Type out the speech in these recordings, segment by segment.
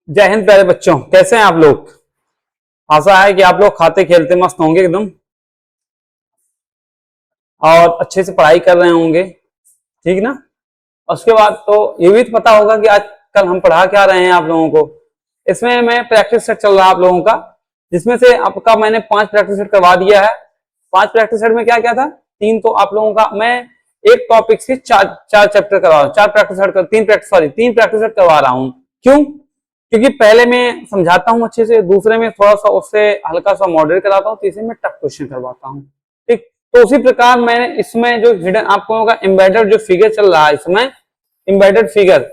जय हिंद प्यारे बच्चों, कैसे हैं आप लोग। आशा है कि आप लोग खाते खेलते मस्त होंगे एकदम और अच्छे से पढ़ाई कर रहे होंगे, ठीक ना। उसके बाद तो ये भी पता होगा कि आज कल हम पढ़ा क्या रहे हैं आप लोगों को। इसमें मैं प्रैक्टिस सेट चल रहा है आप लोगों का, जिसमें से आपका मैंने 5 प्रैक्टिस सेट करवा दिया है। 5 प्रैक्टिस सेट में क्या क्या था, 3 तो आप लोगों का मैं एक टॉपिक से चार चैप्टर करवा रहा हूँ, 4 प्रैक्टिस सेट कर 3 प्रैक्टिस सेट करवा रहा हूँ। क्यों? क्योंकि पहले मैं समझाता हूँ अच्छे से, दूसरे में थोड़ा सा उससे हल्का सा मॉडरेट कराता हूँ, तीसरे में टफ क्वेश्चन करवाता हूँ, ठीक। तो उसी प्रकार मैंने इसमें जो हिडन आप लोगों का एम्बेडेड जो फिगर चल रहा है, इसमें एम्बेडेड फिगर,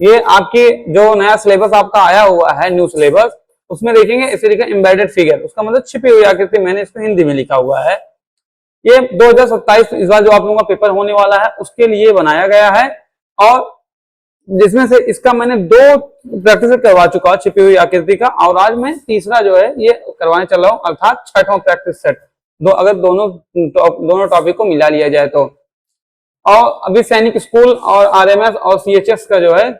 ये आपकी जो नया सिलेबस आपका आया हुआ है, न्यू सिलेबस, उसमें देखेंगे इसे लिखा एम्बेडेड फिगर, उसका मतलब छिपी हुई आकृति, मैंने इसको हिंदी में लिखा हुआ है। ये 2027 इस बार जो आप लोगों का पेपर होने वाला है उसके लिए बनाया गया है, और जिसमें से इसका मैंने 2 प्रैक्टिस करवा चुका हूं छिपी हुई आकृति का, और आज मैं तीसरा जो है ये करवाने चल रहा हूं, अर्थात 6वां प्रैक्टिस सेट। अगर दोनों टॉपिक को मिला लिया जाए तो। और अभी सैनिक स्कूल और आरएमएस और सीएचएस का जो है,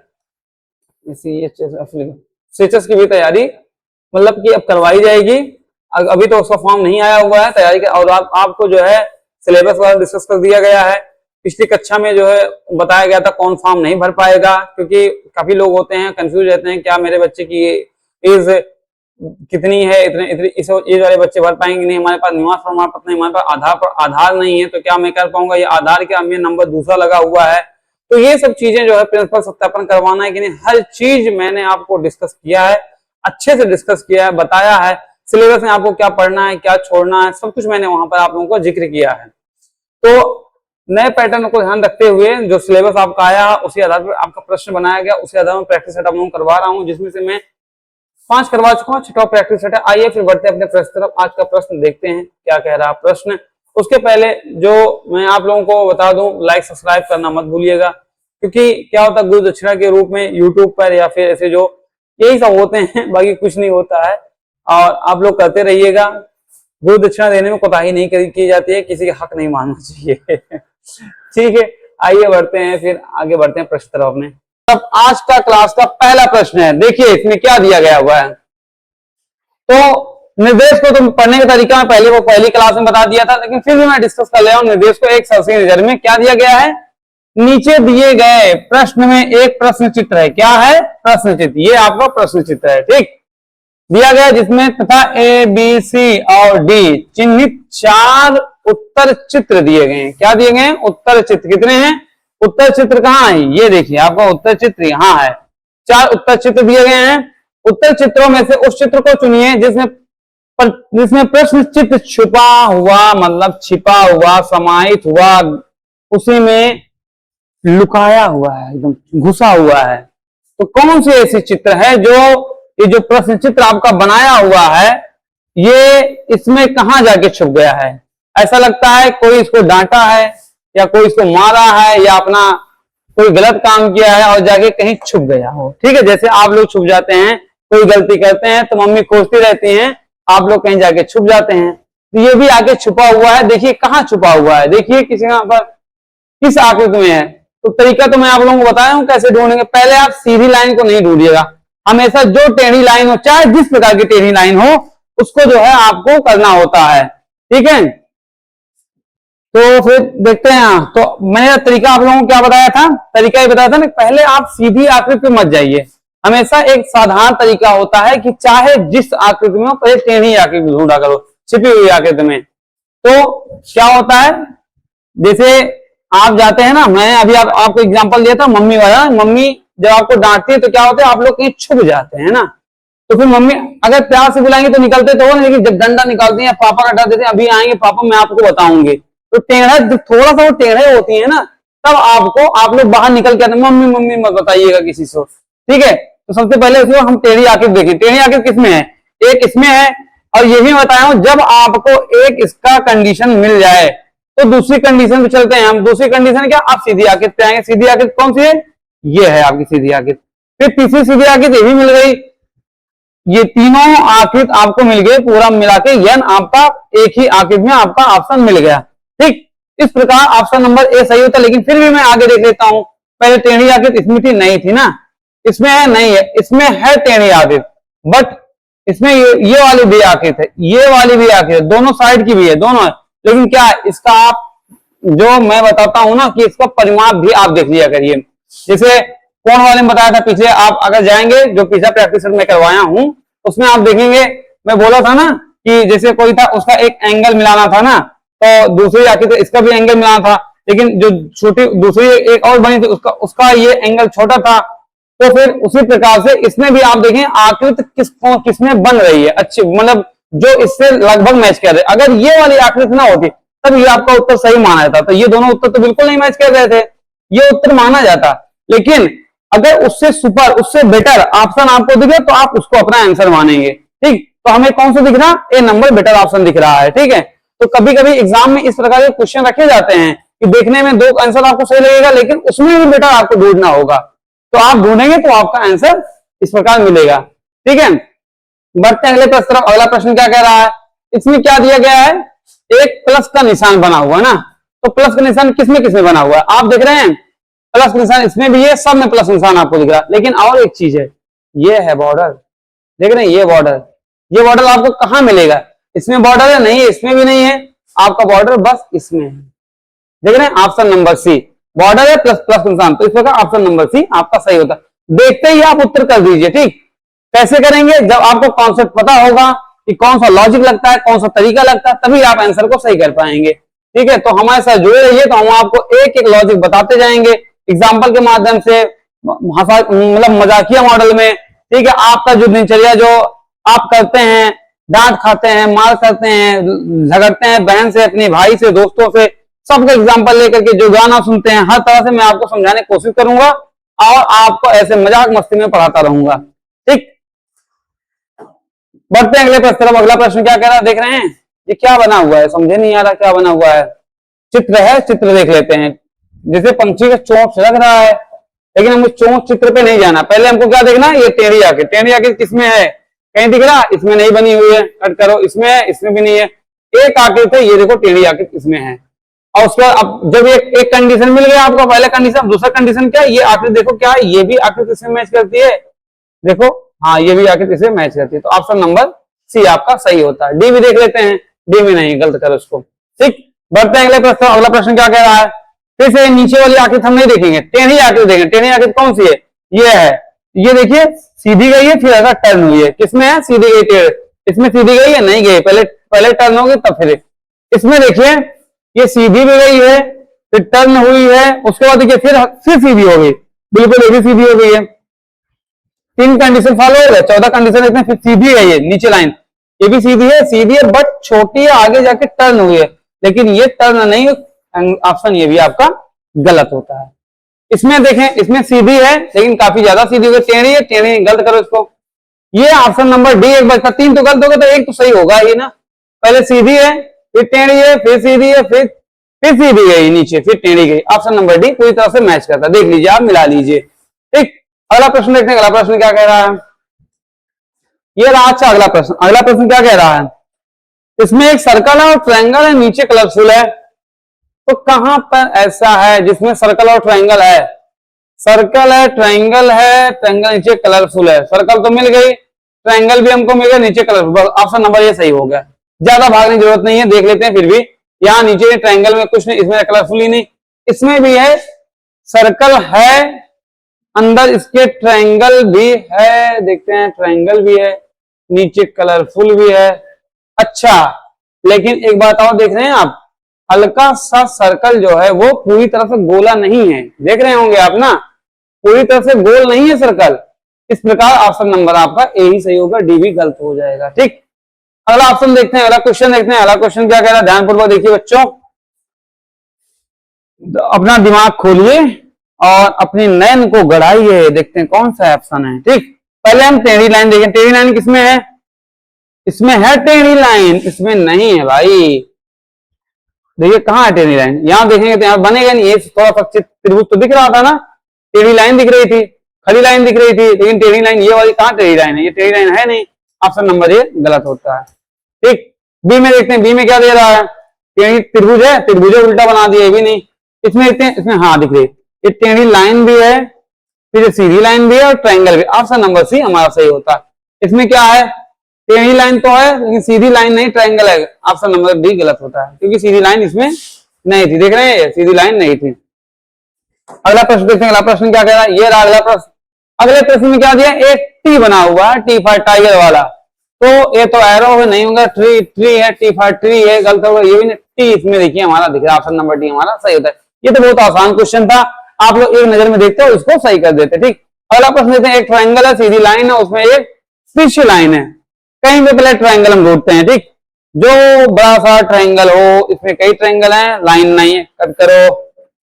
सीएचएस की भी तैयारी मतलब कि अब करवाई जाएगी। अभी तो उसका फॉर्म नहीं आया हुआ है तैयारी का, और आपको जो है सिलेबस वाला डिस्कस कर दिया गया है। पिछली कक्षा में जो है बताया गया था कौन फॉर्म नहीं भर पाएगा, क्योंकि काफी लोग होते हैं कंफ्यूज रहते हैं, क्या मेरे बच्चे की एज कितनी है, इतने इस एज वाले बच्चे भर पाएंगे नहीं, हमारे पास निवास प्रमाण पत्र नहीं, हमारे पास आधार नहीं है, तो क्या मैं कर पाऊंगा, ये आधार के में नंबर दूसरा लगा हुआ है। तो ये सब चीजें जो है प्रिंसिपल सत्यापन करवाना है कि नहीं, हर चीज मैंने आपको डिस्कस किया है, अच्छे से डिस्कस किया है, बताया है। सिलेबस में आपको क्या पढ़ना है, क्या छोड़ना है, सब कुछ मैंने वहां पर आप लोगों को जिक्र किया है। तो नए पैटर्न को ध्यान रखते हुए जो सिलेबस आपका आया उसी आधार पर आपका प्रश्न बनाया गया, उसी आधार पर प्रैक्टिस सेट आप लोगों को करवा रहा हूं, जिसमें से मैं 5 करवा चुका हूं, 6वां प्रैक्टिस सेट है। आइए फिर बढ़ते हैं अपने प्रश्न तरफ। आज का प्रश्न देखते हैं क्या कह रहा है प्रश्न। उसके पहले जो मैं आप लोगों को बता दूं, लाइक सब्सक्राइब करना मत भूलिएगा, क्योंकि क्या होता है गुरु दक्षिणा के रूप में यूट्यूब पर या फिर ऐसे जो यही सब होते हैं, बाकी कुछ नहीं होता है, और आप लोग करते रहिएगा। गुरु दक्षिणा देने में कोताही नहीं की जाती है, किसी का हक नहीं मानना चाहिए। ठीक है, आइए बढ़ते हैं, फिर आगे बढ़ते हैं प्रश्न तरफ में। अब आज का क्लास का पहला प्रश्न है, देखिए इसमें क्या दिया गया हुआ है। तो निर्देश को तुम पढ़ने का तरीका मैं पहली क्लास में बता दिया था, लेकिन फिर भी मैं डिस्कस कर ले रहा हूं। निर्देश को एक सरसरी नजर में क्या दिया गया है, नीचे दिए गए प्रश्न में एक प्रश्न चित्र है। क्या है? प्रश्न चित्र। ये आपका प्रश्न चित्र है, ठीक, दिया गया, जिसमें तथा ए बी सी और डी चिन्हित 4 उत्तर चित्र दिए गए हैं। क्या दिए गए हैं? उत्तर चित्र। कितने हैं? उत्तर चित्र कहाँ है? ये देखिए आपका उत्तर चित्र यहाँ है। 4 उत्तर चित्र दिए गए हैं। उत्तर चित्रों में से उस चित्र को चुनिए जिसमें प्रश्न चित्र छुपा हुआ, मतलब छिपा हुआ, समाहित हुआ, उसी में लुकाया हुआ है, एकदम घुसा हुआ है। तो कौन सी ऐसी चित्र है जो ये जो प्रश्न चित्र आपका बनाया हुआ है, ये इसमें कहां जाके छुप गया है? ऐसा लगता है कोई इसको डांटा है, या कोई इसको मारा है, या अपना कोई गलत काम किया है और जाके कहीं छुप गया हो। ठीक है, जैसे आप लोग छुप जाते हैं, कोई गलती करते हैं तो मम्मी खोजती रहती हैं, आप लोग कहीं जाके छुप जाते हैं, तो ये भी आगे छुपा हुआ है। देखिए कहाँ छुपा हुआ है, देखिए किसी पर किस आकृति में है। तो तरीका तो मैं आप लोगों को बताया हूं कैसे ढूंढेंगे। पहले आप सीधी लाइन को नहीं ढूंढिएगा, हमेशा जो टेढ़ी लाइन हो, चाहे जिस प्रकार की टेढ़ी लाइन हो, उसको जो है आपको करना होता है, ठीक है। तो फिर देखते हैं। तो मैंने तरीका आप लोगों को क्या बताया था? तरीका ये बताया था ना, पहले आप सीधी आकृति पे मत जाइए, हमेशा एक साधारण तरीका होता है कि चाहे जिस आकृति में हो, पहले टेढ़ी आकृति ढूंढा करो, छिपी हुई आकृति में। तो क्या होता है, जैसे आप जाते हैं ना, मैं अभी आपको एग्जांपल दिया था मम्मी वाला। मम्मी जब आपको डांटती है तो क्या होता है, आप लोग कहीं छुप जाते हैं ना, तो फिर मम्मी अगर प्यार से बुलाएंगे तो निकलते तो हो, लेकिन जब डंडा निकालती हैं, पापा का डर देते हैं, अभी आएंगे पापा मैं आपको बताऊंगी, तो टेढ़ा जब थोड़ा सा वो टेढ़े होती है ना, तब आप लोग बाहर निकल के आते, मम्मी मम्मी मत बताइएगा किसी से, ठीक है। तो सबसे पहले उसको हम टेढ़ी आकृति देखें। टेढ़ी आकृति किसमें है? एक इसमें है, और यही बताया हूं, जब आपको एक इसका कंडीशन मिल जाए तो दूसरी कंडीशन पे चलते हैं हम। दूसरी कंडीशन क्या? आप सीधी आकृति पे आएंगे। सीधी आकृति कौन सी है? ये है आपकी सीधी आकृति। फिर तीसरी सीधी आकृति ये भी मिल गई। ये तीनों आकृति आपको मिल गए, पूरा मिला के यन आपका एक ही आकृति में आपका ऑप्शन मिल गया, ठीक। इस प्रकार ऑप्शन नंबर ए सही होता है। लेकिन फिर भी मैं आगे देख लेता हूं, पहले टेढ़ी आकृति इसमें थी, नहीं थी ना, इसमें है नहीं है, इसमें है टेढ़ी आकृति, बट इसमें ये वाली भी आकृति है, ये वाली भी आकृति है, दोनों साइड की भी है, दोनों है। लेकिन क्या है इसका, आप जो मैं बताता हूं ना कि इसका परिमाप भी आप देख लिया करिए। जैसे कोण वाले में बताया था पीछे, आप अगर जाएंगे जो पिछला प्रैक्टिस में करवाया हूं उसमें आप देखेंगे, मैं बोला था ना कि जैसे कोई था उसका एक एंगल मिलाना था ना, तो दूसरी आकृति इसका भी एंगल मिलाना था, लेकिन जो छोटी दूसरी एक और बनी थी उसका ये एंगल छोटा था। तो फिर उसी प्रकार से इसमें भी आप देखें आकृति किसमें बन रही है अच्छी, मतलब जो इससे लगभग मैच कर रहे। अगर ये वाली आकृति ना होती तब ये आपका उत्तर सही माना जाता। तो ये दोनों उत्तर तो बिल्कुल नहीं मैच कर रहे थे, ये उत्तर माना जाता। लेकिन अगर उससे सुपर, उससे बेटर ऑप्शन आपको दिखे तो आप उसको अपना आंसर मानेंगे। ठीक, तो हमें कौन सा दिख रहा, ए नंबर बेटर ऑप्शन दिख रहा है। ठीक है, तो कभी कभी एग्जाम में इस प्रकार के क्वेश्चन रखे जाते हैं कि देखने में दो आंसर आपको सही लगेगा, लेकिन उसमें भी बेटर आपको ढूंढना होगा। तो आप ढूंढेंगे तो आपका आंसर इस प्रकार मिलेगा। ठीक है, बढ़ते हैं अगले प्रश्न तरफ। अगला प्रश्न क्या कह रहा है, इसमें क्या दिया गया है, एक प्लस का निशान बना हुआ है ना। तो प्लस का निशान किसमें किसमें बना हुआ है, आप देख रहे हैं प्लस का निशान इसमें भी है, सब में प्लस निशान आपको दिख रहा है। लेकिन और एक चीज है, ये है बॉर्डर, देख रहे हैं ये बॉर्डर, ये बॉर्डर आपको कहां मिलेगा, इसमें बॉर्डर है नहीं है, इसमें भी नहीं है, आपका बॉर्डर बस इसमें है। देख रहे हैं ऑप्शन नंबर सी, बॉर्डर है प्लस प्लस निशान, तो इस प्रकार ऑप्शन नंबर सी आपका सही होता है। देखते ही आप उत्तर कर दीजिए। ठीक, कैसे करेंगे, जब आपको कॉन्सेप्ट पता होगा कि कौन सा लॉजिक लगता है, कौन सा तरीका लगता है, तभी आप आंसर को सही कर पाएंगे। ठीक है, तो हमारे साथ जुड़े रहिए, तो हम आपको एक एक लॉजिक बताते जाएंगे एग्जाम्पल के माध्यम से, मतलब मजाकिया मॉडल में। ठीक है, आपका जो दिनचर्या जो आप करते हैं, डांट खाते हैं, मार करते हैं, झगड़ते हैं बहन से, अपने भाई से, दोस्तों से, सबका एग्जाम्पल लेकर के जो गाना सुनते हैं, हर तरह से मैं आपको समझाने की कोशिश करूंगा और आपको ऐसे मजाक मस्ती में पढ़ाता रहूंगा। ठीक, बढ़ते हैं अगले प्रश्न तरफ। अगला प्रश्न क्या कह रहा है, देख रहे हैं ये क्या बना हुआ है, समझे नहीं आ रहा क्या बना हुआ है, चित्र है, चित्र देख लेते हैं। जैसे पंछी का चोंच लग रहा है, लेकिन हमको चोंच चित्र पे नहीं जाना, पहले हमको क्या देखना है, ये टेढ़ी आकृति, टेढ़ी आकृति किसमें है, कहीं दिख रहा, इसमें नहीं बनी हुई है, कट करो, इसमें है, इसमें भी नहीं है, एक आकृति है, ये देखो टेढ़ी आकृति इसमें है। और उसके बाद अब जब एक कंडीशन मिल गया आपको, पहला कंडीशन, दूसरा कंडीशन क्या है, ये आकृति देखो क्या है, ये भी आकृति इसमें मैच करती है, देखो हाँ ये भी आकृति इसमें मैच करती है। तो ऑप्शन नंबर सी आपका सही होता है। डी भी देख लेते हैं, डी में नहीं, गलत करो उसको। ठीक, बढ़ते हैं अगले प्रश्न। अगला प्रश्न क्या कह रहा है, फिर से नीचे वाली आकृति हम नहीं देखेंगे, टेढ़ी आकृति देखेंगे। टेढ़ी आकृति कौन सी है, ये है, ये देखिए सीधी गई है, फिर ऐसा टर्न हुई है, किसमें है, सीधी गई टेढ़, इसमें सीधी गई है नहीं गई, पहले टर्न होगी तब फिर। इसमें देखिए ये सीधी भी गई है, फिर टर्न हुई है, उसके बाद देखिए फिर सीधी हो गई, बिल्कुल ये भी सीधी हो गई है। 3 कंडीशन फॉलो हो गए, 14 कंडीशन इसमें, फिर सीधी है, ये नीचे लाइन ये भी सीधी है बट छोटी है, आगे जाके टर्न हुई है, लेकिन ये टर्न नहीं, ऑप्शन ये भी आपका गलत होता है। इसमें देखें, इसमें सीधी है लेकिन काफी ज्यादा सीधी हुई, टेढ़ी है, टेढ़ी गलत करो इसको। ये ऑप्शन नंबर डी एक बचता, 3 तो गलत होगा तो एक तो सही होगा ये ना, पहले सीधी है, फिर टेढ़ी है, फिर सीधी है, फिर सीधी गई नीचे, फिर टेढ़ी गई। ऑप्शन नंबर डी पूरी तरह से मैच करता है, देख लीजिए आप, मिला लीजिए। ठीक, अगला प्रश्न देखते हैं, अगला प्रश्न क्या कह रहा है, ये रहा। अच्छा अगला प्रश्न, अगला प्रश्न क्या कह रहा है, इसमें एक सर्कल है और ट्रायंगल है, नीचे कलरफुल है। तो कहां पर ऐसा है जिसमें सर्कल और ट्रायंगल है, सर्कल है, ट्रायंगल है, ट्रायंगल नीचे कलरफुल है, सर्कल तो मिल गई, ट्रायंगल भी हमको मिल गया, नीचे कलरफुल, ऑप्शन नंबर ये सही हो गया। ज्यादा भागने की जरूरत नहीं है, देख लेते हैं फिर भी। यहाँ नीचे ट्रायंगल में कुछ नहीं, इसमें कलरफुल ही नहीं, इसमें भी है, सर्कल है, अंदर इसके ट्रायंगल भी है, देखते हैं ट्रायंगल भी है, नीचे कलरफुल भी है। अच्छा, लेकिन एक बात और देख रहे हैं आप, हल्का सा सर्कल जो है वो पूरी तरह से गोला नहीं है, देख रहे होंगे आप ना, पूरी तरह से गोल नहीं है सर्कल। इस प्रकार ऑप्शन नंबर आपका ए ही सही होगा, डी भी गलत हो जाएगा। ठीक, अगला ऑप्शन देखते हैं, अगला क्वेश्चन देखते हैं। अगला क्वेश्चन क्या कह रहा है, ध्यानपूर्वक देखिए बच्चों, अपना दिमाग खोलिए और अपनी नयन को गड़ाइए, देखते हैं कौन सा ऑप्शन है। ठीक, पहले हम टेढ़ी लाइन देखें, टेढ़ी लाइन किसमें है, इसमें है टेढ़ी लाइन, इसमें नहीं है भाई। देखिए कहां है टेढ़ी लाइन, यहां देखेंगे तो यहां बनेगा नहीं, ये थोड़ा सा त्रिभुज तो दिख रहा था ना, टेढ़ी लाइन दिख रही थी, खड़ी लाइन दिख रही थी, लेकिन टेढ़ी लाइन ये वाली कहां टेढ़ी लाइन है, ये टेढ़ी लाइन है नहीं, ऑप्शन नंबर ये गलत होता है। ठीक, बी में देखते हैं, बी में क्या दे रहा है, टेढ़ी त्रिभुज है, त्रिभुज उल्टा बना दिया, ये भी नहीं, इसमें देखते हैं, इसमें हाँ दिख रही, ये टेढ़ी लाइन भी है, फिर सीधी लाइन भी है और ट्रायंगल भी। ऑप्शन नंबर सी हमारा सही होता है। इसमें क्या है, टेढ़ी लाइन तो है लेकिन सीधी लाइन नहीं, ट्रायंगल है। ऑप्शन नंबर डी गलत होता है क्योंकि सीधी लाइन इसमें नहीं थी। देख रहे हैं, सीधी लाइन नहीं थी। अगला प्रश्न देखते हैं। अगला प्रश्न क्या कह रहा है, ये रहा अगला प्रश्न। अगले प्रश्न में क्या दिया, एक टी बना हुआ है, टी फॉर टाइगर वाला। तो ये तो एरो है, नहीं होगा, ट्री ट्री है, टी फॉर ट्री है, गलत होगा। ये भी नहीं, टी इसमें देखिए हमारा दिख रहा है, ऑप्शन नंबर डी हमारा सही होता है। ये तो बहुत आसान क्वेश्चन था, आप लोग एक नजर में देखते हो इसको सही कर देते। ठीक, अगला प्रश्न देखते हैं। एक ट्रायंगल है, सीधी लाइन है, उसमें एक तिरछी लाइन है। कहीं पे पहले ट्रायंगल हम ढूंढते हैं। ठीक, जो बड़ा सा ट्रायंगल हो, इसमें कई ट्रायंगल हैं, लाइन नहीं है, कट करो।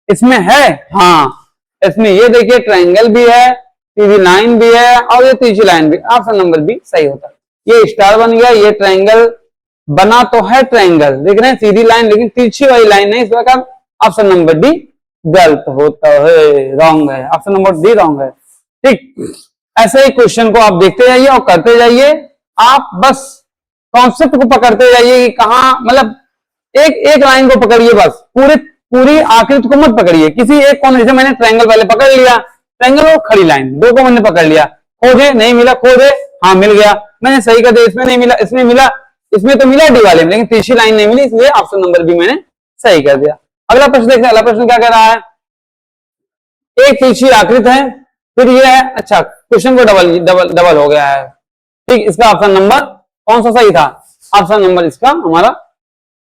इसमें है, हाँ इसमें ये देखिए ट्रायंगल भी है, सीधी लाइन भी है और ये तिरछी लाइन भी। ऑप्शन नंबर बी सही होता है। ये स्टार बन गया, ये ट्रायंगल बना तो है, ट्रायंगल देख रहे हैं, सीधी लाइन लेकिन तिरछी वाली लाइन नहीं, इस प्रकार ऑप्शन नंबर डी गलत होता है, रॉन्ग है, ऑप्शन नंबर डी रॉन्ग है। ठीक, ऐसे ही क्वेश्चन को आप देखते जाइए और करते जाइए। आप बस कॉन्सेप्ट को पकड़ते जाइए कि कहाँ, मतलब एक एक लाइन को पकड़िए, बस पूरी आकृति को मत पकड़िए। किसी एक को, जैसे मैंने ट्रायंगल पहले पकड़ लिया, ट्रायंगल और खड़ी लाइन, दो को मैंने पकड़ लिया, खोजे नहीं मिला, खोजे हाँ मिल गया, मैंने सही कर दिया। इसमें नहीं मिला, इसमें मिला, इसमें तो मिला डी वाले में, लेकिन तिरछी लाइन नहीं मिली, इसलिए ऑप्शन नंबर बी मैंने सही कर दिया। अगला प्रश्न देखते हैं। अगला प्रश्न क्या कह रहा है, एक तिरछी आकृति है, फिर ये है, अच्छा क्वेश्चन को डबल डबल डबल हो गया है। ठीक, इसका ऑप्शन नंबर कौन सा सही था, ऑप्शन नंबर इसका हमारा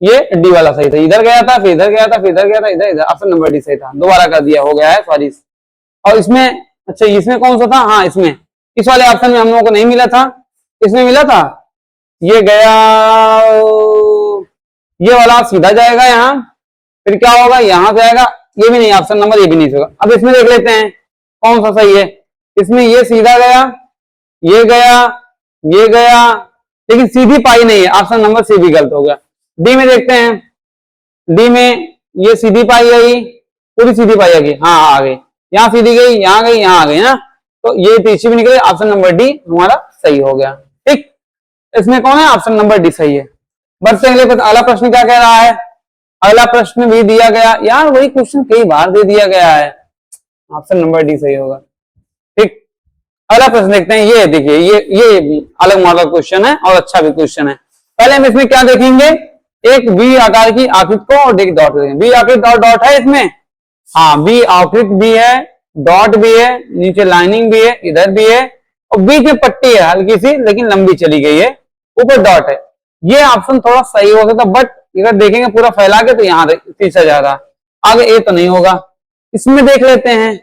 ये डी वाला सही था। इधर गया था, फिर इधर गया था, फिर इधर गया था, इधर इधर, ऑप्शन नंबर डी सही था। दोबारा कर दिया, हो गया है, सॉरी। और इसमें, अच्छा इसमें कौन सा था, हाँ इसमें, इस वाले ऑप्शन में हम लोगों को नहीं मिला था, इसमें मिला था, ये गया, ये वाला सीधा जाएगा यहाँ, फिर क्या होगा, यहां से आएगा, ये भी नहीं, ऑप्शन नंबर ये भी नहीं होगा। अब इसमें देख लेते हैं कौन सा सही है। इसमें ये सीधा गया, ये गया, ये गया, लेकिन सीधी पाई नहीं है, ऑप्शन नंबर सी भी गलत हो गया। डी में देखते हैं, डी में ये सीधी पाई आई, पूरी सीधी पाई आ गई, हाँ आ गई, यहाँ सीधी गई, यहाँ गई, यहाँ आ गई ना, तो ये तिरछी भी निकले, ऑप्शन नंबर डी हमारा सही हो गया। ठीक, इसमें कौन है, ऑप्शन नंबर डी सही है। बढ़ते अगले अगला प्रश्न क्या कह रहा है। अगला प्रश्न भी दिया गया, यार वही क्वेश्चन कई बार दे दिया गया है, ऑप्शन नंबर डी सही होगा। ठीक, अगला प्रश्न देखते हैं। ये देखिए, ये अलग मॉडल क्वेश्चन है और अच्छा भी क्वेश्चन है। पहले हम इसमें क्या देखेंगे, एक वी आकार की आकृति को और एक डॉट देखेंगे। वी आकृति और डॉट है इसमें, हाँ वी आकृति भी है, डॉट भी है, नीचे लाइनिंग भी है, इधर भी है, और बीच में पट्टी है हल्की सी लेकिन लंबी चली गई है, ऊपर डॉट है। ये ऑप्शन थोड़ा सही हो सकता, बट अगर देखेंगे पूरा फैला के तो यहाँ तीसरा जा रहा, आगे ए तो नहीं होगा। इसमें देख लेते हैं,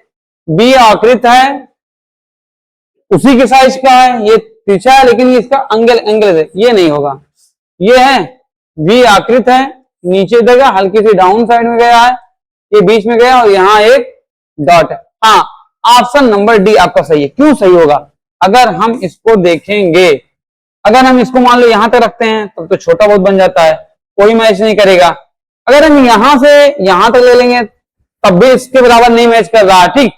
बी आकृत है, उसी के साइज का है, ये तिरछा है लेकिन इसका एंगल है, ये नहीं होगा। ये है वी आकृत है, नीचे जगह हल्की सी डाउन साइड में गया है, ये बीच में गया और यहाँ एक डॉट है। हाँ, ऑप्शन नंबर डी आपका सही है। क्यों सही होगा, अगर हम इसको देखेंगे, अगर हम इसको मान लो यहां तक रखते हैं तो छोटा बहुत बन जाता है, कोई मैच नहीं करेगा। अगर हम यहां से यहां तक ले लेंगे तब भी इसके बराबर नहीं मैच कर रहा, ठीक।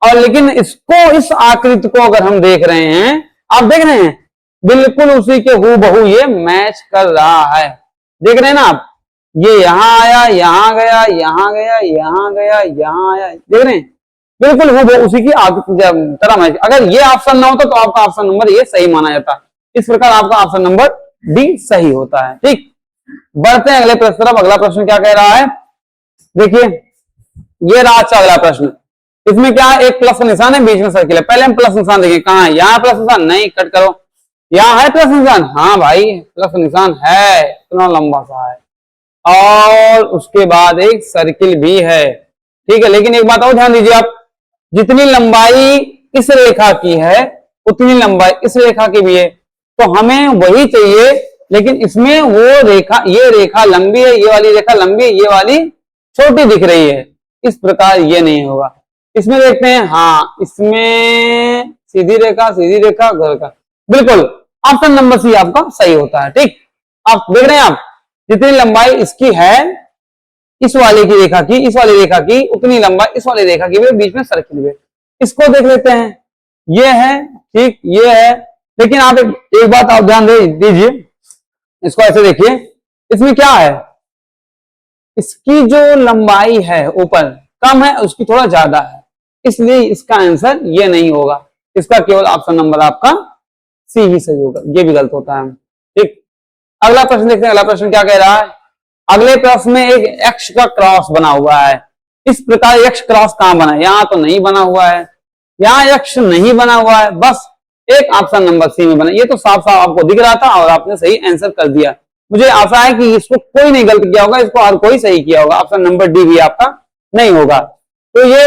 और लेकिन इसको, इस आकृति को अगर हम देख रहे हैं, आप देख रहे हैं बिल्कुल उसी के हूबहू ये मैच कर रहा है, देख रहे हैं ना आप, ये यहां आया, यहां गया, यहां गया, यहां गया, यहां आया, देख रहे हैं बिल्कुल हूबहू उसी की तरह मैच। अगर ये ऑप्शन ना होता तो आपका ऑप्शन नंबर ये सही माना जाता। इस प्रकार आपका ऑप्शन नंबर डी सही होता है, ठीक। बढ़ते हैं अगले प्रश्न तरफ। अगला प्रश्न क्या कह रहा है, देखिए ये रहा अच्छा अगला प्रश्न। इसमें क्या है, एक प्लस का निशान है, बीच में सर्किल है। पहले हम प्लस निशान देखें, कहां है, यहाँ प्लस निशान, नहीं कट करो, यहाँ है प्लस निशान, हाँ भाई प्लस निशान है, इतना लंबा सा है, और उसके बाद एक सर्किल भी है, ठीक है। लेकिन एक बात और ध्यान दीजिए आप, जितनी लंबाई इस रेखा की है उतनी लंबाई इस रेखा की भी है, तो हमें वही चाहिए, लेकिन इसमें वो रेखा, ये रेखा लंबी है, ये वाली रेखा लंबी है, ये वाली छोटी दिख रही है, इस प्रकार ये नहीं होगा। इसमें देखते हैं, हाँ इसमें सीधी रेखा घर का, बिल्कुल ऑप्शन नंबर सी आपका सही होता है, ठीक। आप देख रहे हैं, आप जितनी लंबाई इसकी है इस वाले की रेखा की, इस वाली रेखा की, उतनी लंबाई इस वाली रेखा की भी, बीच में सर्किल भी। इसको देख लेते हैं, ये है, ठीक, ये है, लेकिन आप एक बात आप ध्यान दे दीजिए, इसको ऐसे देखिए, इसमें क्या है, इसकी जो लंबाई है ऊपर कम है, उसकी थोड़ा ज्यादा है, इसलिए इसका आंसर ये नहीं होगा, इसका केवल ऑप्शन नंबर आपका सी ही सही होगा, ये भी गलत होता है। ठीक, अगला प्रश्न देखते हैं। अगला प्रश्न क्या कह रहा है? अगले प्रश्न में एक एक्स का क्रॉस बना हुआ है। इस प्रकार एक्स क्रॉस कहां बना है? यहां तो नहीं बना हुआ है, यहां एक्स नहीं बना हुआ है, बस एक ऑप्शन नंबर सी में बना। ये तो साफ साफ आपको दिख रहा था और आपने सही आंसर कर दिया। मुझे आशा है कि इसको कोई नहीं गलत किया होगा, इसको हर कोई सही किया होगा। ऑप्शन नंबर डी भी आपका नहीं होगा। तो ये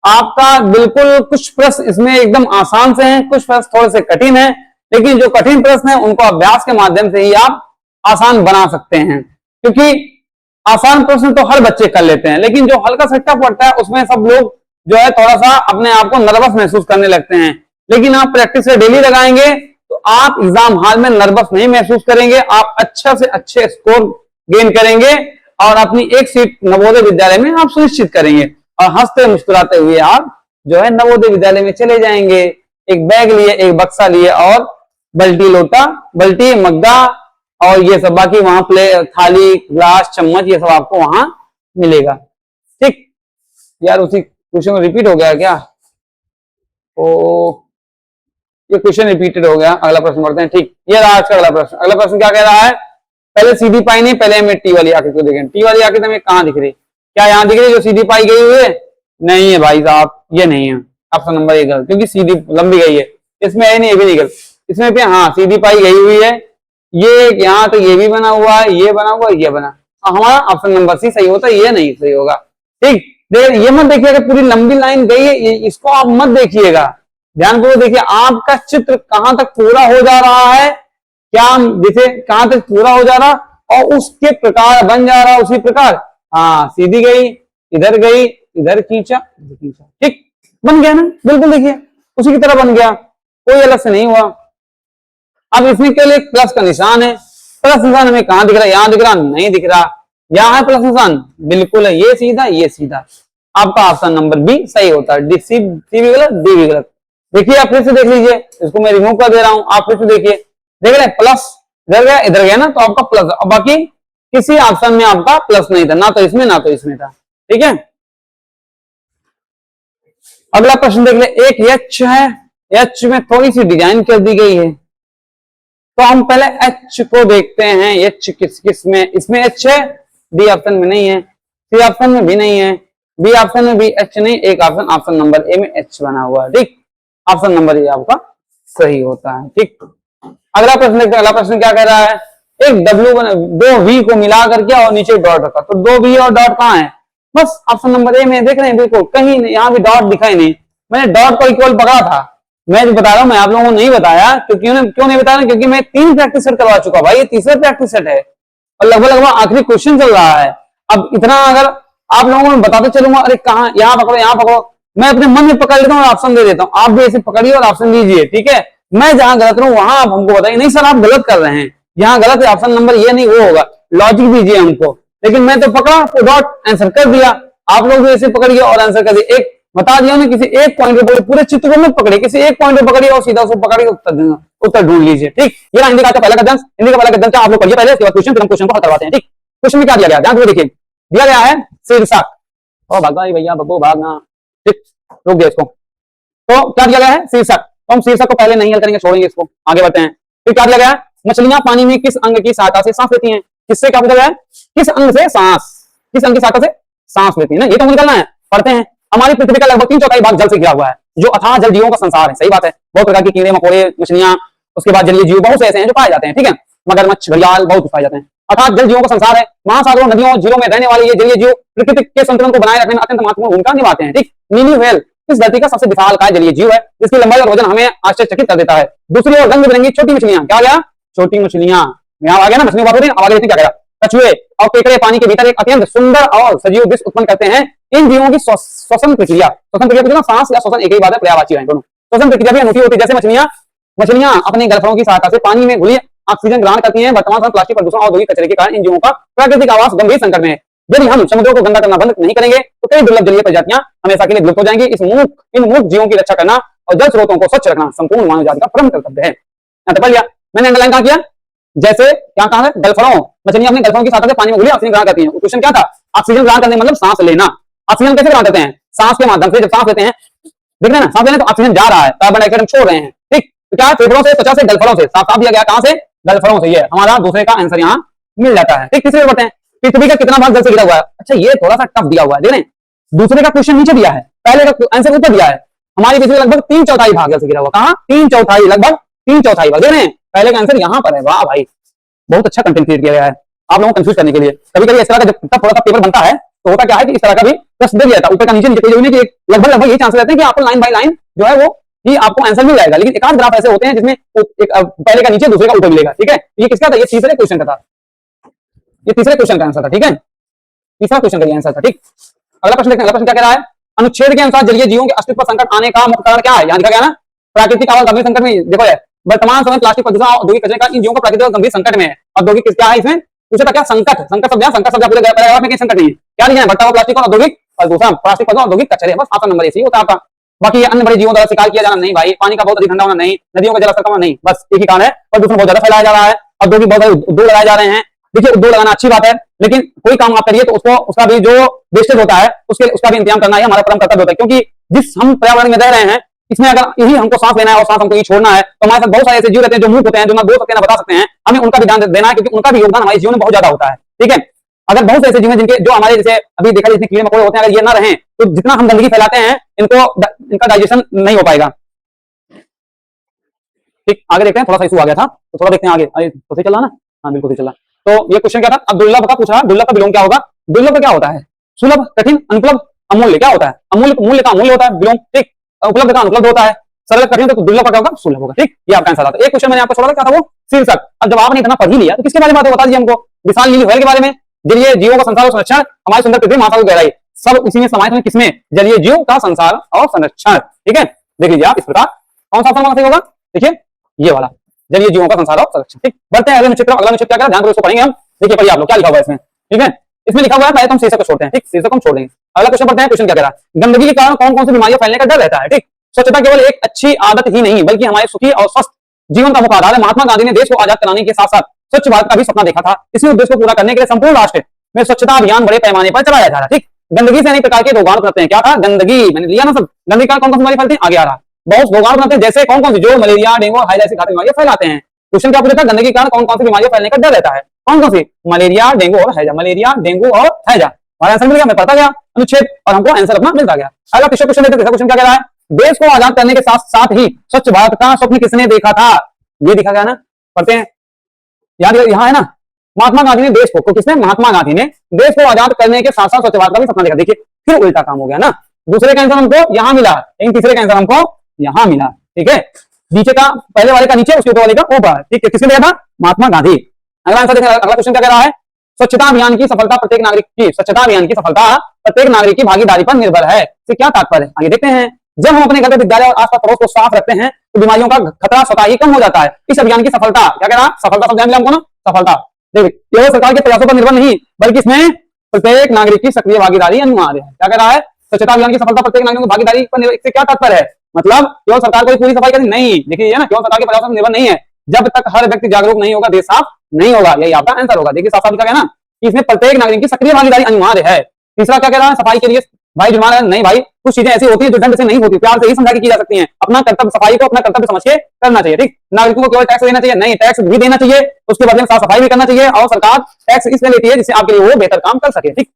आपका बिल्कुल, कुछ प्रश्न इसमें एकदम आसान से हैं, कुछ प्रश्न थोड़े से कठिन हैं, लेकिन जो कठिन प्रश्न है उनको अभ्यास के माध्यम से ही आप आसान बना सकते हैं, क्योंकि आसान प्रश्न तो हर बच्चे कर लेते हैं, लेकिन जो हल्का सट्टा पड़ता है उसमें सब लोग जो है थोड़ा सा अपने आप को नर्वस महसूस करने लगते हैं। लेकिन आप प्रैक्टिस से डेली लगाएंगे तो आप एग्जाम हॉल में नर्वस नहीं महसूस करेंगे, आप अच्छा से अच्छे स्कोर गेन करेंगे और अपनी एक सीट नवोदय विद्यालय में आप सुनिश्चित करेंगे और हंसते मुस्कुराते हुए आप जो है नवोदय विद्यालय में चले जाएंगे, एक बैग लिए, एक बक्सा लिए और बल्टी लोटा, बल्टी मग्गा और ये सब बाकी वहां प्ले थाली ग्लास चम्मच ये सब आपको वहां मिलेगा। ठीक यार, उसी क्वेश्चन रिपीट हो गया क्या? ओ ये क्वेश्चन रिपीटेड हो गया। अगला प्रश्न पढ़ते हैं। ठीक, ये रहा आज का अगला प्रश्न। अगला प्रश्न क्या कह रहा है? पहले सीधी पाई नहीं, पहले हमें टी वाली आकृति को देखें। टी वाली आकृति हमें कहां दिख रही? क्या यहाँ दिख रही जो सीधी पाई गई हुई है? नहीं है भाई साहब, ये नहीं है। ऑप्शन नंबर एक गलत, क्योंकि सीधी लंबी गई है, इसमें है नहीं, ये भी नहीं गलत। इसमें भी हाँ सीधी पाई गई हुई है, ये यहाँ तो ये भी बना हुआ है, ये बना हुआ है, ये बना, हमारा ऑप्शन नंबर सी सही होता है, ये नहीं सही होगा। ठीक, ये मत देखिएगा पूरी लंबी लाइन गई है, इसको आप मत देखिएगा, ध्यानपूर्वक देखिए आपका चित्र कहां तक पूरा हो जा रहा है, क्या जैसे कहां तक पूरा हो जा रहा और उसके प्रकार बन जा रहा उसी प्रकार। हाँ सीधी गई, इधर गई, इधर खींचा, ठीक बन गया ना, बिल्कुल देखिए उसी की तरह बन गया, कोई अलग से नहीं हुआ। अब इसमें के लिए प्लस का निशान है, प्लस निशान हमें कहां दिख रहा है? यहां दिख रहा, नहीं दिख रहा, यहां है प्लस निशान, बिल्कुल है, ये सीधा ये सीधा, आपका ऑप्शन नंबर बी सही होता है। डी सी भी गलत, डी भी गलत। देखिए आप फिर से देख लीजिए, इसको मैं रिमूव कर दे रहा हूं, आप फिर से देखिए, देख रहे प्लस इधर गया ना, तो आपका प्लस, अब बाकी किसी ऑप्शन में आपका प्लस नहीं था, ना तो इसमें ना तो इसमें था। ठीक है, अगला प्रश्न देख ले, एक एच है, एच में थोड़ी सी डिजाइन कर दी गई है, तो हम पहले एच को देखते हैं, एच किस में, इसमें एच है, डी ऑप्शन में नहीं है, सी ऑप्शन में भी नहीं है, बी ऑप्शन में भी एच नहीं, एक ऑप्शन ऑप्शन नंबर ए में एच बना हुआ है। ठीक, ऑप्शन नंबर ए आपका सही होता है। ठीक, अगला प्रश्न देखते हैं। अगला प्रश्न क्या कह रहा है? एक डब्ल्यू दो वी को मिला करके और नीचे डॉट रखा, तो दो वी और डॉट कहाँ है? बस ऑप्शन नंबर ए में देख रहे हैं, बिल्कुल कहीं नहीं, यहाँ भी डॉट दिखाई नहीं, मैंने डॉट को इक्वल पकड़ा था, मैं जो बता रहा हूँ मैं आप लोगों को नहीं बताया, क्योंकि क्यों नहीं बताया? क्योंकि मैं 3 प्रैक्टिस सेट करवा चुका भाई, ये तीसरा प्रैक्टिस सेट है और लगभग आखिरी क्वेश्चन चल रहा है। अब इतना अगर आप लोगों को बताते चलूंगा, अरे कहाँ, यहाँ पकड़ो यहाँ पकड़ो, मैं अपने मन में पकड़ लेता हूँ और ऑप्शन दे देता हूँ, आप भी ऐसे पकड़िए और ऑप्शन दीजिए। ठीक है, मैं जहां गलत रहूं वहां आप हमको बताइए, नहीं सर आप गलत कर रहे हैं, यहाँ गलत है, ऑप्शन नंबर ये नहीं वो होगा, लॉजिक दीजिए हमको। लेकिन मैं तो पकड़ा तो डॉट आंसर कर दिया, आप लोग भी ऐसे पकड़िए और आंसर कर दिए। एक बता दिया ना, किसी एक पॉइंट पे पूरे चित्र को मत पकड़िए, किसी एक पॉइंट पे पकड़िए और सीधा उसको पकड़ के उत्तर ढूंढ लीजिए। ठीक, ये ना हिंदी का पहला गद्यांश, हिंदी का पहला गद्यांश आप लोग पढ़िए पहले, उसके बाद क्वेश्चन, फिर हम क्वेश्चन को हल करवाते हैं। ठीक, क्वेश्चन में क्या दिया गया ध्यान से देखिए, दिया गया है शीर्षक, ओ भागा भैया बब्बू भागना, ठीक रोक दिया इसको, तो क्या दिया गया है? शीर्षक, तो हम शीर्षक को पहले नहीं हल करेंगे, छोड़ेंगे इसको, आगे बढ़ते हैं। फिर क्या दिया गया है? मछलियां पानी में किस अंग की सहायता से सांस लेती हैं? किससे क्या पूछा गया है? किस अंग से सांस, किस अंग की सहायता से सांस लेती है ना, ये तो निकलना है। पढ़ते हैं, हमारी पृथ्वी का लगभग 3/4 भाग जल से घिरा हुआ है, जो अथाह जल जीवों का संसार है। सही बात है, बहुत प्रकार के कीड़े मकोड़े, मछलियां, उसके बाद जलीय जीव बहुत से ऐसे हैं जो पाए जाते हैं। ठीक है, मगरमच्छ, घड़ियाल बहुत पाए जाते हैं, अर्थात जल जीवों का संसार है। महासागरों, नदियों, झीलों में रहने वाले ये जलीय जीव प्रकृति के संतुलन को बनाए रखने में अत्यंत महत्वपूर्ण भूमिका निभाते हैं। ठीक, नीली व्हेल इस धरती का सबसे विशालकाय जलीय जीव है, जिसकी लंबाई और वजन हमें आश्चर्यचकित कर देता है। दूसरी ओर रंग बिरंगी छोटी मछलियां, क्या गया? छोटी मछलियां, यहाँ आ गया ना, मछलियों बात आगे देखते क्या गया? कछुए और केकड़े पानी के भीतर एक अत्यंत सुंदर और सजीव विष उत्पन्न करते हैं। इन जीवों की श्वसन प्रक्रिया, सांस या श्वसन एक ही बात है, पर्यायवाची है दोनों। श्वसन प्रक्रिया भी अनूठी होती है, जैसे मछलियां अपने गलफड़ों की सहायता से पानी में घुली ऑक्सीजन ग्रहण करती हैं। वर्तमान समय प्लास्टिक प्रदूषण और औद्योगिक कचरे के कारण इन जीवों का प्राकृतिक आवास गंभीर संकट में है। यदि हम समुद्रों को गंदा करना बंद नहीं करेंगे तो कई दुर्लभ जलीय प्रजातियां हमेशा के लिए विलुप्त हो जाएंगी। इन मूक जीवों की रक्षा करना और जल स्रोतों को स्वच्छ रखना संपूर्ण मानव जाति का परम कर्तव्य है। यहाँ पढ़ लिया मैंने, अंडरलाइन कहा किया, जैसे क्या कहा है? गलफड़ों, मछलियां अपने गलफड़ों की सहायता से पानी में घुली ऑक्सीजन ग्रहण करती हैं। क्वेश्चन क्या था? ऑक्सीजन ग्रहण करने मतलब सांस लेना। ऑक्सीजन कैसे ग्रहण करते हैं? सांस के माध्यम से जब सांस लेते हैं, देख रहे हैं ना, सांस लेने तो ऑक्सीजन जा रहा है, कार्बन डाइऑक्साइड हम छोड़ रहे हैं, ठीक। तो क्या फेफड़ों से, त्वचा से, गलफड़ों से, साफ साफ दिया गया, कहां से, गलफड़ों से। ये हमारा दूसरे का आंसर यहाँ मिल जाता है, ठीक। तीसरे बढ़ते हैं, पृथ्वी का कितना भाग जल से घिरा हुआ है। अच्छा ये थोड़ा सा टफ दिया हुआ है, देख रहे हैं, दूसरे का क्वेश्चन नीचे दिया है, पहले का आंसर ऊपर दिया है। हमारी पृथ्वी लगभग 3/4 भाग जल से घिरा हुआ, कहां, 3/4, लगभग 3/4 भाग, देख रहे हैं, पहले का आंसर यहाँ पर है। वाह भाई, बहुत अच्छा कंटेंट क्रिएट किया गया है आप लोगों को कंफ्यूज करने के लिए। कभी कभी इस तरह का जब थोड़ा सा पेपर बनता है तो होता क्या है कि इस तरह का भी प्रश्न दे दिया था, ऊपर का नीचे, नीचे कोई जरूरी नहीं कि लगभग यही चांस रहते हैं कि आपको लाइन बाय लाइन जो है वो ही आपको आंसर मिल जाएगा, लेकिन एकाध ग्राफ ऐसे होते हैं जिसमें एक पहले का नीचे, दूसरे का ऊपर मिलेगा, ठीक है। ये किसका था, ये तीसरे क्वेश्चन का था, ये तीसरे क्वेश्चन का आंसर था, ठीक है, तीसरा क्वेश्चन का आंसर था, ठीक। अगला प्रश्न देखते हैं, अगला प्रश्न क्या कह रहा है, अनुच्छेद के अनुसार जलीय जीवों के अस्तित्व पर संकट आने का मुख्य कारण क्या है। यहाँ लिखा गया ना, प्राकृतिक आवास गंभीर संकट में। देखो यार, वर्तमान समय प्लास्टिक प्रदूषण और औद्योगिक कचरे का इन जीवों का प्राकृतिक गंभीर संकट में है। औद्योगिक क्या है इसमें पूछा था, क्या संकट, संकट शब्द, संकट शब्द पूरे पैराग्राफ में संकट नहीं है, क्या लिखा है, बढ़ता हुआ प्लास्टिक और औद्योगिक प्रदूषण, प्लास्टिक प्रदूषण, औद्योगिक कचरे, बस ऑप्शन नंबर ए होता है आपका। बाकी अन्य बड़े जीवों द्वारा शिकार किया जाना नहीं भाई, पानी का बहुत अधिक ठंडा होना नहीं, नदियों का जलस्तर कम नहीं, बस एक ही कारण है, प्रदूषण बहुत ज्यादा फैलाया जा रहा है, औद्योगिक बहुत सारे उद्योग लगाए जा रहे हैं। देखिए उद्योग लगाना अच्छी बात है, लेकिन कोई काम आप करिए तो उसको, उसका भी जो वेस्टेज होता है उसका भी इंतजाम करना ही हमारा परम कर्तव्य होता है, क्योंकि जिस हम पर्यावरण में रह रहे हैं इसमें अगर यही हमको सांस लेना है और सांस हमको ये छोड़ना है तो हमारे साथ बहुत सारे ऐसे जीव रहते हैं जो मूर्ख होते हैं, जो ना बोल सकते हैं ना बता सकते हैं, हमें उनका भी ध्यान देना है, क्योंकि उनका भी योगदान हमारे जीवन में बहुत ज्यादा होता है, ठीक है। अगर बहुत से ऐसे जीव हैं जिनके, जो हमारे जैसे अभी देखा जितने कीड़े मकोड़े होते हैं, अगर ये ना रहे तो जितना हम गंदगी फैलाते हैं इनका डाइजेशन नहीं हो पाएगा, ठीक। आगे देखते हैं, थोड़ा सा इशू आ गया था तो थोड़ा देखते हैं आगे, तो सही चल रहा ना, हाँ बिल्कुल सही चल रहा। तो ये क्वेश्चन क्या था, अब दुर्लभ का पूछा, दुर्लभ का विलोम क्या होगा, दुर्लभ का क्या होता है, सुलभ, कठिन, अनुपलब्ध, अमूल्य, क्या होता है, अमूल्य, मूल्य का अमूल्य होता है विलोम, ठीक। उपलब्ध का अनुपलब्ध होता है, सरल कठिन, तो दुर्लभ का क्या होगा, सुलभ होगा, ठीक। ये आपका आंसर आता है। एक क्वेश्चन मैंने आपको छोड़ा था, क्या था वो, शीर्षक। अब जब आपने इतना पढ़ ही लिया तो किसके बारे में बात है, बता दीजिए हमको, विशाल नीली व्हेल के बारे में, जलीय जीवों का संसार और संरक्षण, हमारी सुंदर पृथ्वी, महासागर गहराई, सब इसी में समाहित है, किसमें, जलीय जीव का संसार और संरक्षण, ठीक है। देख लीजिए आप इस प्रकार, कौन सा ऑप्शन सही होगा, देखिए ये वाला, जलीय जीवों का संसार और संरक्षण, ठीक। बढ़ते हैं अगले अनुच्छेद, अगला अनुच्छेद क्या करें, ध्यान से पढ़ेंगे हम। देखिए पढ़िए आप लोग, क्या लिखा हुआ है इसमें, ठीक है। इसमें लिखा हुआ है, पहले तो हम शीर्षक को छोड़ते हैं, ठीक, शीर्षक हम छोड़ देंगे। अगला क्वेश्चन पढ़ते हैं, क्वेश्चन क्या कह रहा है, गंदगी के कारण कौन कौन सी बीमारियां फैलने का डर रहता है, ठीक। स्वच्छता केवल एक अच्छी आदत ही नहीं बल्कि हमारे सुखी और स्वस्थ जीवन का मुख्य आधार है। महात्मा गांधी ने देश को आजाद कराने के साथ साथ स्वच्छ भारत का भी सपना देखा था। इसी उद्देश्य को पूरा करने के लिए संपूर्ण राष्ट्र में स्वच्छता अभियान बड़े पैमाने पर चलाया जा रहा है, ठीक। गंदगी से अनेक प्रकार के रोगाणु बनते हैं, क्या था, गंदगी, मैंने लिया ना सब, गंदगी का कौन कौन सी बीमारी फैलती है, आगे आ रहा, बहुत रोगाणु बनते हैं, जैसे कौन कौन सी, जो मलेरिया, डेंगू, हैजा जैसी घातक बीमारियां फैलाते हैं। क्वेश्चन क्या पूछा था, गंदगी के कारण कौन कौन सी बीमारियां फैलने का डर रहता है, कौन कौन सी, मलेरिया, डेंगू और हैजा, मलेरिया, डेंगू और हैजा। हमारा आंसर मिल गया, मैं पढ़ता गया अनुच्छेद और हमको आंसर अपना मिलता गया। अगला तीसरा क्वेश्चन देखते हैं, क्वेश्चन क्या कह रहा है, देश को आजाद करने के साथ साथ ही स्वच्छ भारत का स्वप्न किसने देखा था, ये दिखा गया ना, पढ़ते हैं, याद यहाँ है ना, महात्मा गांधी ने देश को, किसने, महात्मा गांधी ने देश को आजाद करने के साथ साथ स्वच्छ भारत का भी सपना देखा। देखिए फिर उल्टा काम हो गया ना, दूसरे का आंसर हमको यहाँ मिला, लेकिन तीसरे का आंसर हमको यहाँ मिला, ठीक है। नीचे का, पहले वाले का नीचे, उसके ऊपर वाले का ऊपर, ठीक है, किसने दिया था, महात्मा गांधी। अगला आंसर देखिए, अगला क्वेश्चन क्या कह रहा है, स्वच्छता अभियान की सफलता प्रत्येक नागरिक की, स्वच्छता अभियान की सफलता प्रत्येक नागरिक की भागीदारी पर निर्भर है, इससे क्या तात्पर्य है, आगे देखते हैं। जब हम अपने घर, विद्यालय और आसपास पड़ोस को साफ रखते हैं तो बीमारियों का खतरा स्वतः ही कम हो जाता है। इस अभियान की सफलता, क्या कह रहा, सफलता शब्द मिला हमको ना, सफलता, देखिए केवल सरकार के प्रयासों पर निर्भर नहीं बल्कि इसमें प्रत्येक नागरिक की सक्रिय भागीदारी अनिवार्य है। क्या कह रहा है, स्वच्छता अभियान की सफलता प्रत्येक नागरिक की भागीदारी पर निर्भर, इससे क्या तात्पर्य है, मतलब केवल सरकार को पूरी सफाई करनी नहीं, देखिए ना, केवल सरकार के प्रयासों पर निर्भर नहीं है, जब तक हर व्यक्ति जागरूक नहीं होगा देश साफ नहीं होगा, यही आपका आंसर होगा। देखिए साफ साफ लिखा गया ना, इसमें प्रत्येक नागरिक की सक्रिय भागीदारी अनिवार्य है। तीसरा क्या कह रहा है, सफाई के लिए भाई जुर्माना नहीं, भाई कुछ चीजें ऐसी होती है जो दंड से नहीं होती, प्यार से ही समझा के की जा सकती हैं। अपना कर्तव्य, सफाई को अपना कर्तव्य समझ के करना चाहिए, ठीक। नागरिकों को केवल टैक्स देना चाहिए नहीं, टैक्स भी देना चाहिए, उसके बदले में साफ सफाई भी करना चाहिए, और सरकार टैक्स इसलिए लेती है जिससे आपके लिए वो बेहतर काम कर सके, ठीक।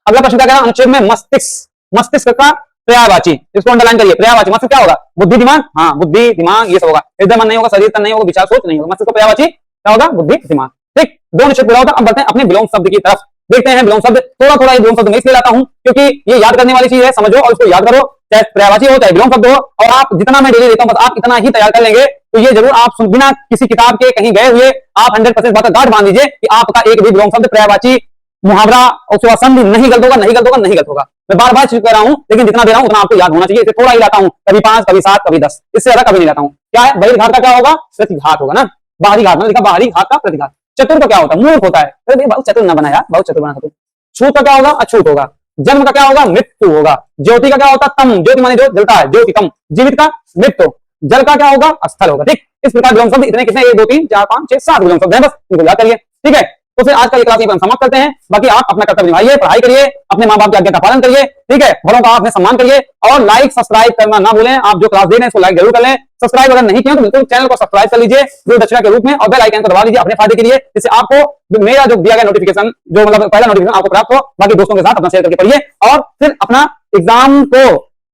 अगला प्रश्न क्या कह रहा है, अनुच्छेद में मस्तिष्क, मस्तिष्क का पर्यायवाची, इसको अंडरलाइन करिए, पर्यायवाची मस्तिष्क क्या होगा, बुद्धि दिमाग, हाँ बुद्धि दिमाग ये सब होगा, हृदय मन नहीं होगा, शरीर तन नहीं होगा, विचार सोच नहीं होगा, मस्तिष्क का पर्यायवाची क्या होगा, बुद्धि दिमाग, ठीक। दो अनुच्छेद पूरा होता। अब बढ़ते हैं अपने विलोम शब्द की तरफ, देखते हैं विलोम शब्द, थोड़ा थोड़ा ये विलोम शब्द मैं इसलिए लाता हूं क्योंकि ये याद करने वाली चीज है, समझो और उसको याद करो, चाहे पर्यायवाची हो चाहे विलोम शब्द हो, और आप जितना मैं डेली देता हूं बस आप इतना ही तैयार कर लेंगे तो ये जरूर आप बिना किसी किताब के कहीं गए हुए आप 100% बात का गांठ बांध लीजिए कि आपका एक भी विलोम शब्द, पर्यायवाची, मुहावरा और संधि नहीं गलत होगा, नहीं गलत होगा, नहीं गलत होगा। मैं बार बार कर रहा हूं लेकिन जितना दे रहा हूं उतना आपको याद होना चाहिए, इसे थोड़ा ही लाता हूं, कभी 5 कभी 7 कभी 10, इससे ज्यादा कभी नहीं लाता हूं। क्या है, बहिर्घात का क्या होगा, प्रतिघात होगा ना, बाहरी घात में लिखा, बाहरी घात का प्रतिघात। चतुर का क्या होता है, मूर्ख होता है, अरे बहुत चतुर ना बना यार, बहुत चतुर बना सकते। छूत का क्या होगा, अछूत होगा। जन्म का क्या होगा, मृत्यु होगा। ज्योति का क्या होता है, तम, ज्योति माने जो जलता है, ज्योति तम। जीवित का मृत्यु। जल का क्या होगा, स्थल होगा, ठीक। इस प्रकार विलोम शब्द इतने कितने, 1 2 3 4 5 6 7 विलोम शब्द हैं, बस इनको याद करिए, ठीक है। तो फिर आज का ये क्लास यहीं पर हम समाप्त करते हैं। बाकी आप अपना कर्तव्य निभाइए, पढ़ाई करिए, अपने माँ बाप की आज्ञा का पालन करिए, ठीक है, बड़ों का आपने सम्मान करिए और लाइक सब्सक्राइब करना ना भूलें। आप जो क्लास दे रहे हैं उसको लाइक जरूर कर लें। सब्सक्राइब अगर नहीं किया तो बिल्कुल चैनल को सब्सक्राइब कर लीजिए जो दक्षिणा के रूप में, और बेल आइकन को दबा लीजिए अपने फायदे के लिए, जिससे आपको मेरा जो दिया गया नोटिफिकेशन, जो मतलब पहला नोटिफिकेशन आपको प्राप्त हो। बाकी दोस्तों के साथ अपना शेयर करके पढ़िए और फिर अपना एग्जाम को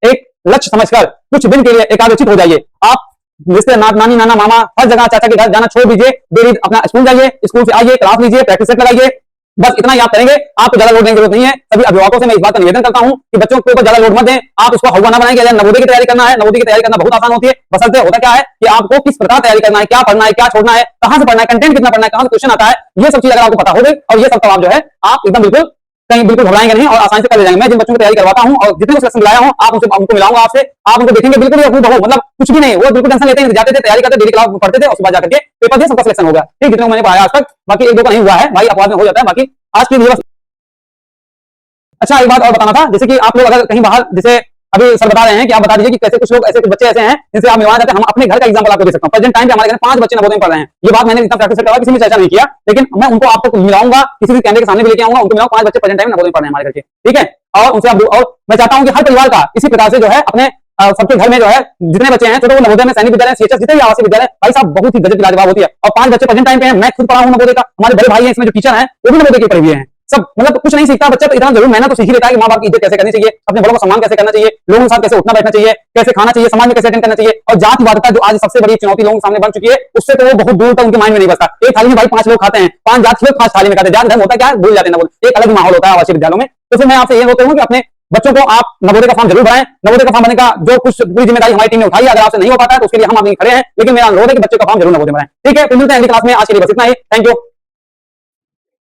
एक लक्ष्य समझकर कुछ दिन के लिए एकाग्रचित हो जाइए। आप रिश्ते नानी नाना मामा हर जगह चाचा के घर जाना छोड़ दीजिए, डेली अपना स्कूल जाइए, स्कूल से आइए, क्लास लीजिए, प्रैक्टिस सेट लगाइए, बस इतना याद करेंगे। आपको ज्यादा लोड देने की जरूरत नहीं है। सभी अभिभावकों से मैं इस बात का निवेदन करता हूं कि बच्चों के ऊपर ज्यादा लोड मत दें। आप उसको हवा ना बनाएं कि नवोदय की तैयारी करना है। नवोदय की तैयारी करना बहुत आसान होती है, बशर्ते होता क्या है कि आपको किस प्रकार तैयारी करना है, क्या पढ़ना है, क्या छोड़ना है, कहां से पढ़ना है, कंटेंट कितना पढ़ना है, कहां से क्वेश्चन आता है, ये सब चीज अगर आपको पता हो गई और ये सब जवाब जो है आप एकदम बिल्कुल कहीं बिल्कुल घबराएंगे नहीं और आसानी से कर ले जाएंगे। मैं जिन बच्चों की तैयारी करवाता हूं और जितने सिलेक्शन लाया हूं, आप उनको मिलाऊंगा आपसे, आप उनको देखेंगे बिल्कुल मतलब कुछ भी नहीं, वो बिल्कुल टेंशन लेते हैं, जाते थे, तैयारी करते, डेली क्लास पढ़ते थे, उसके बाद जाकर के पेपर दिए, सबका सिलेक्शन हो गया। ठीक, जितने मैंने पढ़ाया आज तक, बाकी एक दो का नहीं हुआ है भाई, अपवाद में हो जाता है। बाकी आज के लिए अच्छा एक बात और बताना था, जैसे कि आप लोग अगर कहीं बाहर, जैसे अभी सर बता रहे हैं कि आप बता दीजिए कि कैसे कुछ लोग ऐसे कुछ बच्चे ऐसे हैं जिनसे आप मिलवाना चाहते हैं। हम अपने घर का एग्जांपल आपको दे सकता हूं। प्रेजेंट टाइम पे हमारे घर में 5 बच्चे नवोदय में पढ़ रहे हैं। ये बात मैंने इतना प्रैक्टिस करवा किसी ने चर्चा नहीं किया, लेकिन मैं उनको आपको मिलाऊंगा, किसी भी कैमरे के सामने भी लेके आऊंगा, उनको मिलाऊंगा। 5 बच्चे प्रेजेंट टाइम में नवोदय में पढ़ रहे हैं हमारे घर के, ठीक है। और उनसे आप, और मैं चाहता हूं कि हर परिवार का इसी प्रकार से जो है अपने सबके घर में जो है जितने बच्चे हैं, छोटे वो नवोदय में, सैनिक विद्यालय, सीएचएस, जितने भी आवासीय विद्यालय, भाई साहब बहुत ही गजब की लाजवाब होती है। और 5 बच्चे प्रेजेंट टाइम पे हैं, मैं खुद पढ़ा हूं नवोदय का, हमारे बड़े भाई हैं इसमें जो टीचर हैं वो भी नवोदय के पढ़े हुए हैं। सब मतलब कुछ नहीं सीखता बच्चा, तो इतना जरूर मेहनत तो सीख ही लेता है कि माँ बाप की इज्जत कैसे करनी चाहिए, अपने बड़ों का सम्मान कैसे करना चाहिए, लोगों के साथ कैसे उठना बैठना चाहिए, कैसे खाना चाहिए, समाज में कैसे अटेंड करना चाहिए। और जातिवादिता जो आज सबसे बड़ी चुनौती लोगों के सामने बन चुकी है, उससे तो वो बहुत दूर तक उनके माइंड में नहीं बसता। एक थाली में भाई 5 लोग खाते हैं, 5 जात के लोग 5 थाली में खाते हैं, जात धर्म होता है क्या, भूल जाते हैं ना, एक अलग माहौल होता है आवासीय विद्यालयों में। तो फिर मैं आपसे ये बोलता हूँ कि अपने बच्चों को आप नवोदय का फॉर्म जरूर भराएं। नवोदय का फॉर्म भरने का जो कुछ पूरी जिम्मेदारी हमारी टीम ने उठाई है, अगर आपसे नहीं हो पाता है तो उसके लिए हम अभी खड़े हैं, लेकिन मेरा अनुरोध है कि बच्चों का फॉर्म जरूर नवोदय भराएं। ठीक है, तो मिलते हैं अगली क्लास में। आज के लिए बस इतना ही। Thank you.